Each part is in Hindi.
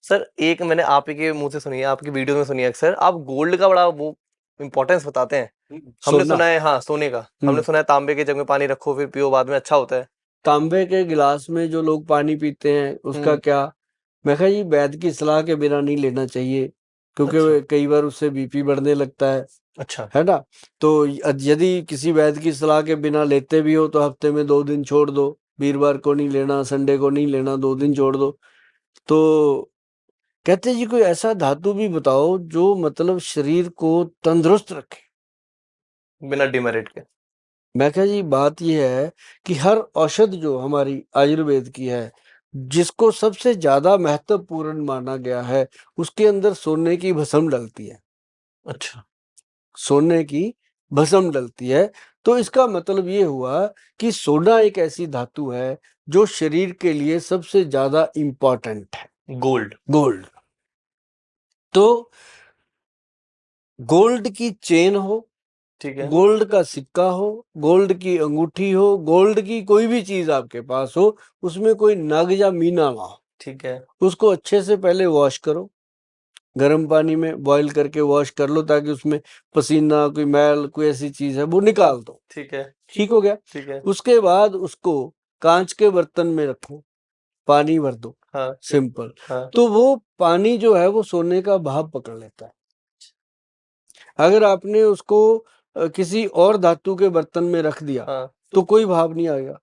सर एक मैंने आप ही के मुंह से सुनी है, आपकी वीडियो में सुनी है अक्सर, आप गोल्ड का बड़ा वो इम्पोर्टेंस बताते हैं। हमने सोना। सुना है, हाँ सोने का हमने सुना है तांबे के जग में पानी रखो फिर पियो, बाद में अच्छा होता है। तांबे के गिलास में जो लोग पानी पीते हैं उसका क्या? मैं कहा जी वैद्य की सलाह के बिना नहीं लेना चाहिए, क्योंकि अच्छा। कई बार उससे बीपी बढ़ने लगता अच्छा। है ना? तो यदि किसी वैद्य की सलाह के बिना लेते भी हो तो हफ्ते में 2 दिन छोड़ दो, वीरवार को नहीं लेना, संडे को नहीं लेना, 2 दिन छोड़ दो। तो कहते जी कोई ऐसा धातु भी बताओ जो मतलब शरीर को तंदुरुस्त रखे। बिना डिमेरिट के। मैं कहा जी बात यह है कि हर औषध जो हमारी आयुर्वेद की है, जिसको सबसे ज्यादा महत्वपूर्ण माना गया है, उसके अंदर सोने की भस्म डलती है। अच्छा। सोने की भस्म डलती है। तो इसका मतलब ये हुआ कि सोना एक ऐसी धातु है जो शरीर के लिए सबसे ज्यादा इंपॉर्टेंट है। गोल्ड। गोल्ड। तो गोल्ड की चेन हो, ठीक है। गोल्ड का सिक्का हो, गोल्ड की अंगूठी हो, गोल्ड की कोई भी चीज आपके पास हो, उसमें कोई नग या मीना ना हो, ठीक है। उसको अच्छे से पहले वॉश करो। गर्म पानी में बॉईल करके वॉश कर लो, ताकि उसमें पसीना, कोई मैल, कोई ऐसी चीज है वो निकाल दो। ठीक है। ठीक हो गया। ठीक है। उसके बाद उसको कांच के बर्तन में रखो, पानी भर दो, हाँ। सिंपल। हाँ। तो वो पानी जो है वो सोने का भाव पकड़ लेता है। अगर आपने उसको किसी और धातु के बर्तन में रख दिया हाँ। तो कोई भाव नहीं आएगा।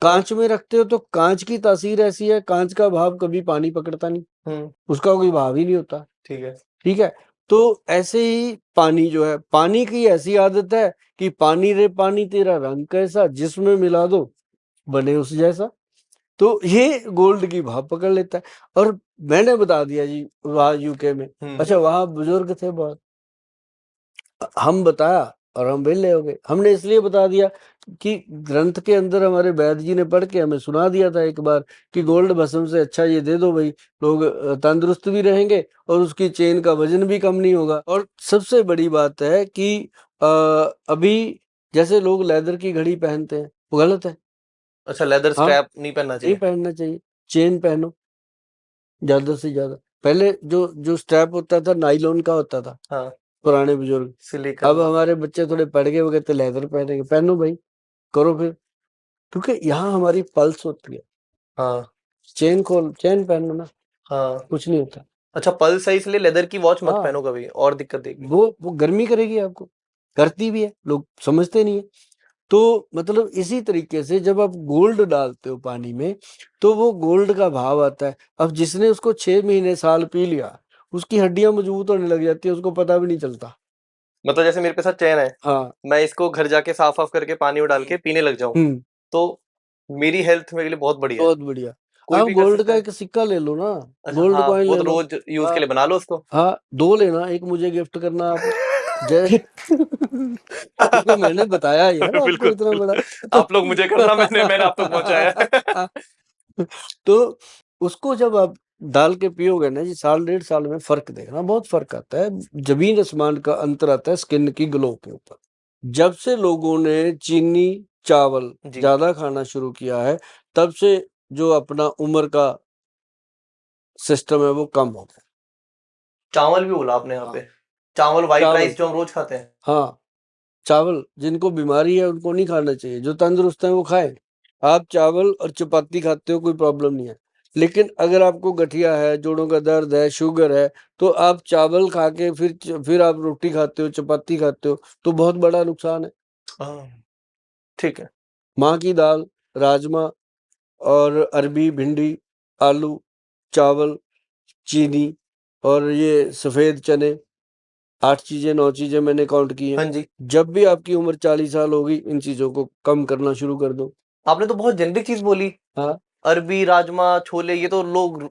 कांच में रखते हो तो कांच की तासीर ऐसी है, कांच का भाव कभी पानी पकड़ता नहीं, उसका कोई भाव ही नहीं होता। ठीक है। ठीक है। तो ऐसे ही पानी जो है, पानी की ऐसी आदत है कि पानी रे पानी तेरा रंग कैसा, जिसमें मिला दो बने उस जैसा। तो ये गोल्ड की भाव पकड़ लेता है। और मैंने बता दिया जी वहां यूके में, अच्छा वहां बुजुर्ग थे बहुत, हम बताया और हम वेले हो गए। हमने इसलिए बता दिया कि ग्रंथ के अंदर हमारे वैद्य जी ने पढ़ के हमें सुना दिया था एक बार कि गोल्ड भस्म से अच्छा ये दे दो भाई, लोग तंदुरुस्त भी रहेंगे और उसकी चेन का वजन भी कम नहीं होगा। और सबसे बड़ी बात है कि अभी जैसे लोग लेदर की घड़ी पहनते हैं, वो गलत है। अच्छा, लेदर हाँ, स्ट्रैप नहीं पहनना नहीं चाहिए। पहनना चाहिए, चेन पहनो ज्यादा से ज्यादा। पहले जो जो स्ट्रैप होता था नाइलॉन का होता था, हाँ। पुराने बुजुर्ग। सिलिकॉन। अब हमारे बच्चे थोड़े पढ़ गए, वो कहते लेदर पहनेंगे, पहनो भाई, करो फिर, क्योंकि यहाँ हमारी पल्स होती है। हाँ। चेन पहनो ना, हाँ। कुछ नहीं होता। अच्छा, पल्स है इसलिए लेदर की वॉच मत हाँ, पहनो कभी, और दिक्कत देगी। वो गर्मी करेगी आपको, करती भी है, लोग समझते नहीं है। तो मतलब इसी तरीके से जब आप गोल्ड डालते हो पानी में तो वो गोल्ड का भाव आता है। अब जिसने उसको 6 महीने साल पी लिया, उसकी हड्डियां मजबूत होने लग जाती है, उसको पता भी नहीं चलता। मतलब जैसे मेरे पे साथ चैन है, हाँ। मैं इसको घर जाके साफ साफ करके पानी में डाल के पीने लग जाऊं, तो मेरी हेल्थ मेरे लिए बहुत बढ़िया है। बहुत बढ़िया। कोई आप भी कर गोल्ड सकता का है। एक सिक्का ले लो ना, अच्छा, गोल्ड हाँ कॉइन वो ले तो लो। रोज यूज के हाँ, लिए बना लो उसको। हाँ, 2 लेना, एक मुझे गिफ्ट करना आप। जय क्योंकि मैंने बताया यार आपको बिल्कुल इतना बड़ा। बिल्कुल, आप लोग मुझे करना, मैंने मैंने आप तक पहुंचाया। तो उसको जब आप डाल के पियोगे ना जी, साल 1.5 साल में फर्क देखना, बहुत फर्क आता है। जमीन आसमान का अंतर आता है स्किन की ग्लो के ऊपर। जब से लोगों ने चीनी चावल जी। ज्यादा खाना शुरू किया है, तब से जो अपना उम्र का सिस्टम है वो कम हो गया। चावल भी बोला आपने यहाँ हाँ, पे, चावल व्हाइट चावल। राइस जो हम रोज खाते हैं। हाँ, चावल जिनको बीमारी है उनको नहीं खाना चाहिए, जो तंदुरुस्त है वो खाएं। आप चावल और चपाती खाते हो, कोई प्रॉब्लम नहीं है। लेकिन अगर आपको गठिया है, जोड़ों का दर्द है, शुगर है, तो आप चावल खा के फिर आप रोटी खाते हो, चपाती खाते हो, तो बहुत बड़ा नुकसान है। ठीक है। माँ की दाल, राजमा और अरबी, भिंडी, आलू, चावल, चीनी और ये सफेद चने, 8 चीजें 9 चीजें मैंने काउंट की हैं। हाँ जी। जब भी आपकी उम्र 40 साल होगी, इन चीजों को कम करना शुरू कर दो। आपने तो बहुत जेनरिक चीज बोली। हाँ। अरबी, राजमा, छोले, ये तो लोग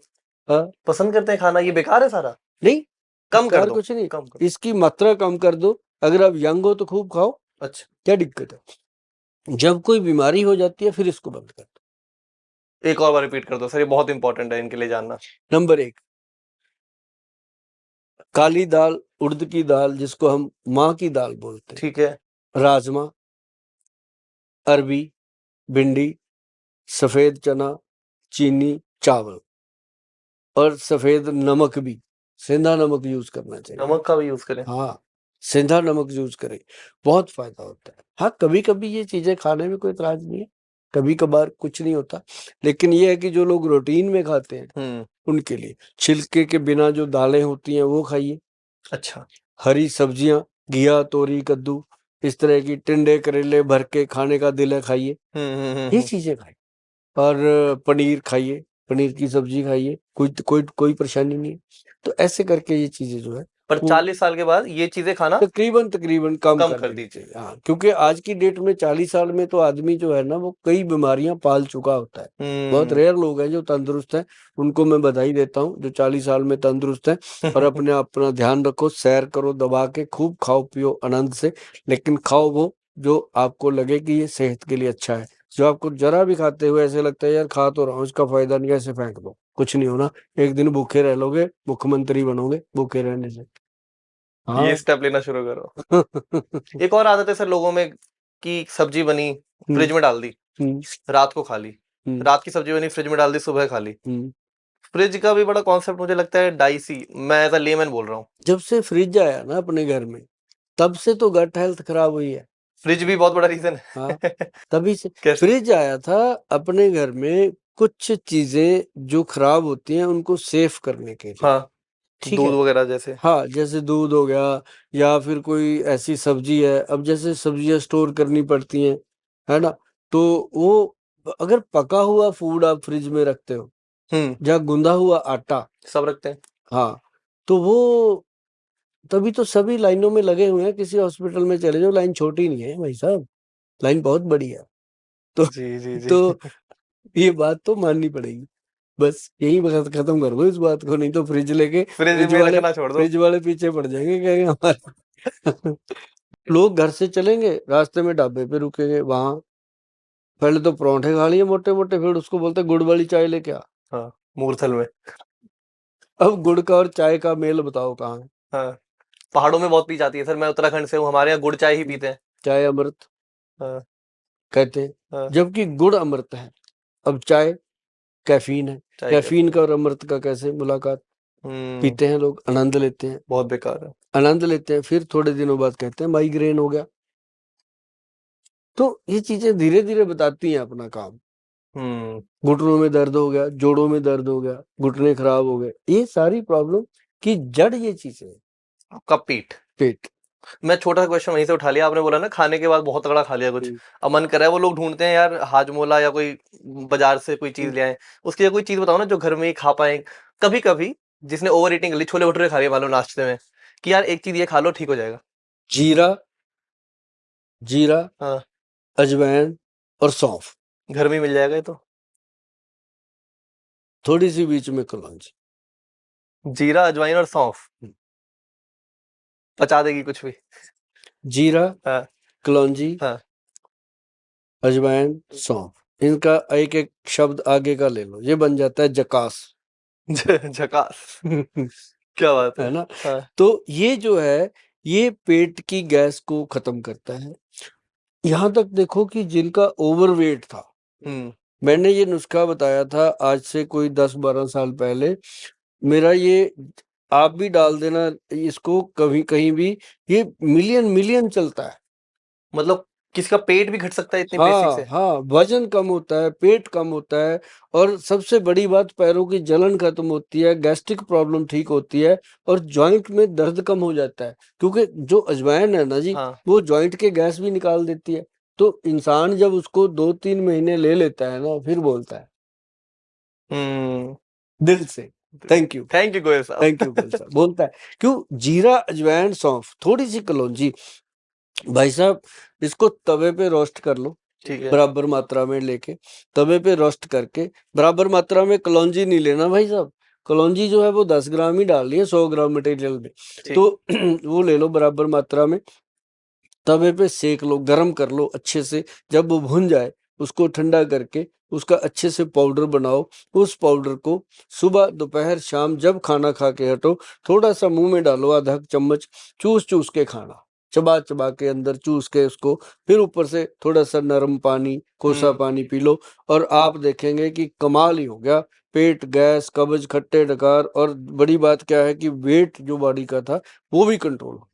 हाँ, पसंद करते हैं खाना, ये बेकार है सारा। नहीं, कम कर बेकार दो, कुछ नहीं, कम कर दो। इसकी मात्रा कम कर दो। अगर आप यंग हो तो खूब खाओ, अच्छा, क्या दिक्कत है? जब कोई बीमारी हो जाती है फिर इसको बंद कर दो। एक और बार रिपीट कर दो सर, ये बहुत इंपॉर्टेंट है इनके लिए जानना। नंबर 1, काली दाल, उड़द की दाल जिसको हम माँ की दाल बोलते हैं, ठीक है। राजमा, अरबी, भिंडी, सफेद चना, चीनी, चावल, और सफेद नमक भी, सेंधा नमक यूज करना चाहिए। नमक का भी यूज करें? हाँ, सेंधा नमक यूज करें, बहुत फायदा होता है। हाँ, कभी कभी ये चीजें खाने में कोई इतराज नहीं है, कभी कभार कुछ नहीं होता, लेकिन ये है कि जो लोग रूटीन में खाते हैं उनके लिए छिलके के बिना जो दालें होती हैं वो खाइए। अच्छा। हरी सब्जियां, घिया, तोरी, कद्दू, इस तरह की टिंडे, करेले भर के खाने का दिल है, खाइए ये चीजें खाइए। और पनीर खाइए, पनीर की सब्जी खाइए, कोई परेशानी नहीं है। तो ऐसे करके ये चीजें जो है पर वो 40 साल के बाद ये चीजें खाना तकरीबन कम कम कर कर देनी दीजिए। चाहिए। हाँ, क्योंकि आज की डेट में 40 साल में तो आदमी जो है ना वो कई बीमारियां पाल चुका होता है। बहुत रेयर लोग हैं जो तंदुरुस्त हैं, उनको मैं बधाई देता हूँ जो 40 साल में तंदुरुस्त हैं। और अपना ध्यान रखो, सैर करो दबा के, खूब खाओ पियो आनंद से, लेकिन खाओ वो जो आपको लगे कि ये सेहत के लिए अच्छा है। जो आपको जरा भी खाते हुए ऐसे लगता है यार खा तो रहा हूँ, इसका फायदा नहीं है, ऐसे फेंक दो, कुछ नहीं होना, एक दिन भूखे रह लोगे, मुख्यमंत्री बनोगे भूखे रहने से। ये हाँ। स्टेप लेना शुरू करो। एक और आदत है सर लोगों में कि सब्जी बनी, फ्रिज में डाल दी, रात को खा ली, रात की सब्जी बनी, फ्रिज में डाल दी, सुबह खा ली। फ्रिज का भी बड़ा कॉन्सेप्ट मुझे लगता है डाइसी, मैं एज अ लेमैन बोल रहा हूँ। जब से फ्रिज आया ना अपने घर में, तब से तो गट हेल्थ खराब हुई है। फ्रिज भी बहुत बड़ा रीजन है। हाँ, तभी से कैसे? फ्रिज आया था अपने घर में, कुछ चीजें जो खराब होती हैं उनको सेफ करने के लिए। हाँ, ठीक दूध है, वगैरह जैसे। हाँ, जैसे दूध हो गया, या फिर कोई ऐसी सब्जी है, अब जैसे सब्जियां स्टोर करनी पड़ती हैं, है ना, तो वो अगर पका हुआ फूड आप फ्रिज में रखते हो या गुंदा हुआ आटा, सब रखते हैं। हाँ, तो वो तभी तो सभी लाइनों में लगे हुए हैं। किसी हॉस्पिटल में चले जाओ, लाइन छोटी नहीं है भाई साहब, लाइन बहुत बड़ी है। तो जी जी जी। तो ये बात तो माननी पड़ेगी। बस यही बात खत्म कर दो इस बात को, नहीं तो फ्रिज लेके फ्रिज में रखना छोड़ दो। फ्रिज वाले पीछे पड़ जाएंगे, कहेंगे हमारे लोग घर से चलेंगे, रास्ते में ढाबे पे रुकेंगे, वहां पहले तो परोंठे खा लिए मोटे मोटे, फिर उसको बोलते गुड़ वाली चाय लेके आ। हाँ, मूर्थल में। अब गुड़ का और चाय का मेल बताओ कहाँ है? हाँ, पहाड़ों में बहुत पी जाती है सर, मैं उत्तराखंड से हूँ, हमारे यहाँ गुड़ चाय ही पीते हैं। चाय अमृत हाँ, कहते हैं, हाँ, जबकि गुड़ अमृत है। अब चाय कैफीन है, चाय कैफीन का और अमृत का कैसे मुलाकात? पीते हैं लोग, आनंद लेते हैं, बहुत बेकार है। आनंद लेते हैं, फिर थोड़े दिनों बाद कहते हैं माइग्रेन हो गया। तो ये चीजें धीरे धीरे बताती हैं अपना काम। घुटनों में दर्द हो गया, जोड़ों में दर्द हो गया, घुटने खराब हो गए, ये सारी प्रॉब्लम की जड़ ये चीजें हैं। आपका पेट। मैं छोटा सा क्वेश्चन वहीं से उठा लिया, आपने बोला ना खाने के बाद बहुत तगड़ा खा लिया कुछ, अब मन कर रहा है, वो लोग ढूंढते हैं यार हाजमोला या कोई बाजार से कोई चीज ले आए, उसकी कोई चीज बताओ ना जो घर में ही खा पाए। कभी कभी जिसने ओवर ईटिंग कर ली, छोले भटूरे खा लिए मान लो नाश्ते में, कि यार एक चीज ये खा लो ठीक हो जाएगा। जीरा, हाँ, अजवाइन और सौंफ, घर में ही मिल जाएगा ये तो। थोड़ी सी बीच में कलौंजी। जीरा, अजवाइन और सौंफ पचा देगी कुछ भी। जीरा, हाँ, कलौंजी, हाँ। अजवाइन, सौंफ, इनका एक एक शब्द आगे का ले लो, ये बन जाता है जकास। झकास। क्या बात है है ना? हाँ। तो ये जो है, ये पेट की गैस को खत्म करता है। यहाँ तक देखो कि जिनका ओवरवेट था, मैंने ये नुस्खा बताया था आज से कोई 10-12 साल पहले, मेरा ये आप भी डाल देना इसको कभी कहीं भी, ये मिलियन चलता है। मतलब किसका पेट भी घट सकता है इतनी बेसिक हाँ से? हाँ, वजन कम होता है, पेट कम होता है, और सबसे बड़ी बात पैरों की जलन खत्म होती है, गैस्ट्रिक प्रॉब्लम ठीक होती है, और जॉइंट में दर्द कम हो जाता है, क्योंकि जो अजवाइन है ना जी, हाँ। वो जॉइंट के गैस भी निकाल देती है। तो इंसान जब उसको 2-3 महीने ले लेता है ना, फिर बोलता है दिल से थैंक यू गोयल साहब। थैंक यू गोयल साहब, बोलता है। क्यों? जीरा, अजवाइन, सौंफ, थोड़ी सी कलौंजी, भाई साहब इसको तवे पे रोस्ट कर लो, ठीक है। बराबर मात्रा में लेके तवे पे रोस्ट करके, बराबर मात्रा में कलौंजी नहीं लेना भाई साहब, कलौंजी जो है वो 10 ग्राम ही डालनी है 100 ग्राम मटेरियल में, तो वो ले लो बराबर मात्रा में, तवे पे सेक लो, गरम कर लो अच्छे से, जब वो भुन जाए उसको ठंडा करके उसका अच्छे से पाउडर बनाओ। उस पाउडर को सुबह दोपहर शाम जब खाना खा के हटो, थोड़ा सा मुंह में डालो, आधा चम्मच चूस चूस के खाना। चबा चबा के अंदर चूस के उसको, फिर ऊपर से थोड़ा सा नरम पानी, कोसा पानी पी लो और आप देखेंगे कि कमाल ही हो गया। पेट, गैस, कब्ज, खट्टे डकार और बड़ी बात क्या है कि वेट जो बॉडी का था वो भी कंट्रोल हो।